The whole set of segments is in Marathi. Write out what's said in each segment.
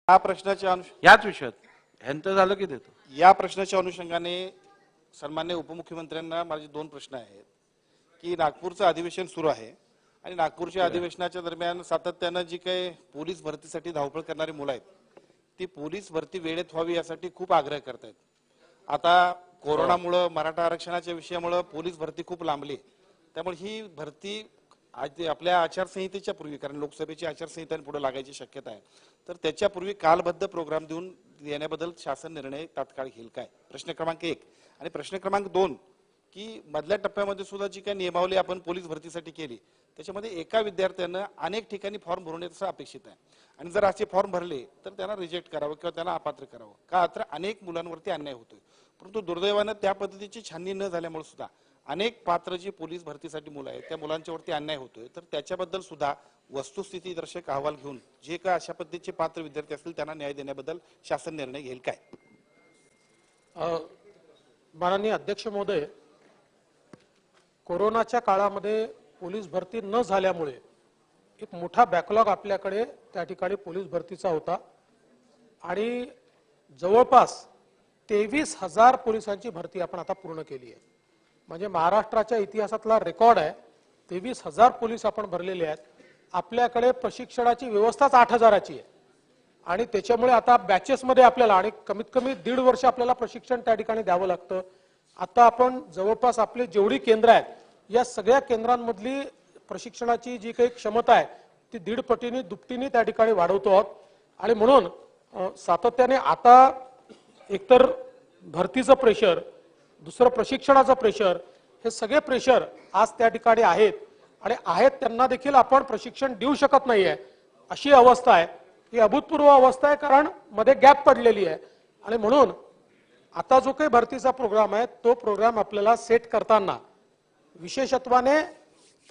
या प्रश्नाच्या याच विषयात ह्यांचं झालं की देतो. या प्रश्नाच्या अनुषंगाने सन्मान्य उपमुख्यमंत्र्यांना माझे दोन प्रश्न आहेत की नागपूरचं अधिवेशन सुरू आहे आणि नागपूरच्या अधिवेशनाच्या दरम्यान सातत्यानं जी काही पोलीस भरतीसाठी धावपळ करणारी मुलं आहेत ती पोलीस भरती वेळेत व्हावी यासाठी खूप आग्रह करतायत. आता कोरोनामुळे मराठा आरक्षणाच्या विषयामुळे पोलीस भरती खूप लांबली, त्यामुळे ही भरती आज आपल्या आचारसंहितेच्या पूर्वी, कारण लोकसभेची आचारसंहिता पुढे लागायची शक्यता आहे, तर त्याच्यापूर्वी कालबद्ध प्रोग्राम देऊन येण्याबद्दल शासन निर्णय तात्काळ घेईल काय? प्रश्न क्रमांक 1. आणि प्रश्न क्रमांक 2 की मधल्या टप्प्यामध्ये सुद्धा जी काही नियमावली आपण पोलीस भरतीसाठी केली त्याच्यामध्ये एका विद्यार्थ्यानं अनेक ठिकाणी फॉर्म भरून येण्याचं अपेक्षित आहे आणि जर असे फॉर्म भरले तर त्यांना रिजेक्ट करावं किंवा त्यांना अपात्र करावं का, तर अनेक मुलांवरती अन्याय होतोय. परंतु दुर्दैवानं त्या पद्धतीची छाननी न झाल्यामुळे सुद्धा अनेक पात्र जी पोलीस भरतीसाठी मुलं आहेत त्या मुलांच्यावरती अन्याय होतोय. तर त्याच्याबद्दल सुद्धा वस्तुस्थिती दर्शक अहवाल घेऊन जे काय अशा पद्धतीचे पात्र विद्यार्थी असतील त्यांना न्याय देण्याबद्दल शासन निर्णय घेईल काय? माननीय अध्यक्ष महोदय, कोरोनाच्या काळामध्ये पोलीस भरती न झाल्यामुळे एक मोठा बॅकलॉग आपल्याकडे त्या ठिकाणी पोलीस भरतीचा होता आणि जवळपास 23,000 पोलिसांची भरती आपण आता पूर्ण केली आहे. म्हणजे महाराष्ट्राच्या इतिहासातला रेकॉर्ड आहे. 23,000 पोलीस आपण भरलेले आहेत. आपल्याकडे प्रशिक्षणाची व्यवस्थाच 8,000ची आहे आणि त्याच्यामुळे आता बॅचेसमध्ये आपल्याला आणि कमीत कमी 1.5 वर्ष आपल्याला प्रशिक्षण त्या ठिकाणी द्यावं लागतं. आता आपण जवळपास आपली जेवढी केंद्र आहेत या सगळ्या केंद्रांमधली प्रशिक्षणाची जी काही क्षमता आहे ती 1.5 पटीने दुपटीने त्या ठिकाणी वाढवतो आहोत आणि म्हणून सातत्याने आता एकतर भरतीचं प्रेशर, दुसरं प्रशिक्षणाचं प्रेशर, हे सगळे प्रेशर आज त्या ठिकाणी आहेत आणि त्यांना देखील आपण प्रशिक्षण देऊ शकत नाहीये अशी अवस्था आहे. ही अभूतपूर्व अवस्था आहे कारण मध्ये गॅप पडलेली आहे आणि म्हणून आता जो काही भरतीचा प्रोग्राम आहे तो प्रोग्राम आपल्याला सेट करताना विशेषत्वाने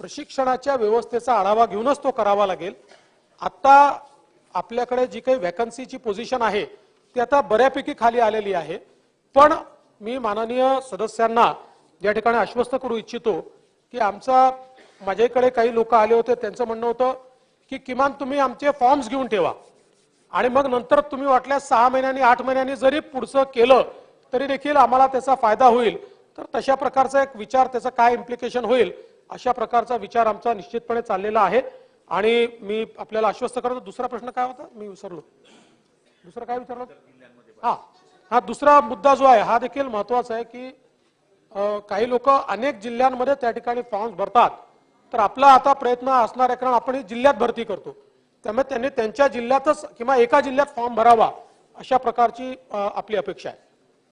प्रशिक्षणाच्या व्यवस्थेचा आढावा घेऊनच तो करावा लागेल. आता आपल्याकडे जी काही वॅकन्सीची पोझिशन आहे ती आता बऱ्यापैकी खाली आलेली आहे, पण मी माननीय सदस्यांना या ठिकाणी आश्वस्त करू इच्छितो की माझ्याकडे काही लोक आले होते, त्यांचं म्हणणं होतं की किमान तुम्ही आमचे फॉर्म्स घेऊन ठेवा आणि मग नंतर तुम्ही वाटल्यास 6 महिन्यांनी 8 महिन्यांनी जरी पुढचं केलं तरी देखील आम्हाला त्याचा फायदा होईल. तर तशा प्रकारचा एक विचार, त्याचा काय इम्प्लिकेशन होईल अशा प्रकारचा विचार आमचा निश्चितपणे चाललेला आहे आणि मी आपल्याला आश्वस्त करतो. दुसरा प्रश्न काय होता मी विसरलो, दुसरा काय विचारलं? हा दुसरा मुद्दा जो आहे हा देखील महत्वाचा आहे की काही लोक अनेक जिल्ह्यांमध्ये त्या ठिकाणी फॉर्म्स भरतात, तर आपला आता प्रयत्न असणार आहे कारण आपण जिल्ह्यात भरती करतो त्यामुळे त्यांनी त्यांच्या जिल्ह्यातच किंवा एका जिल्ह्यात फॉर्म भरावा अशा प्रकारची आपली अपेक्षा आहे.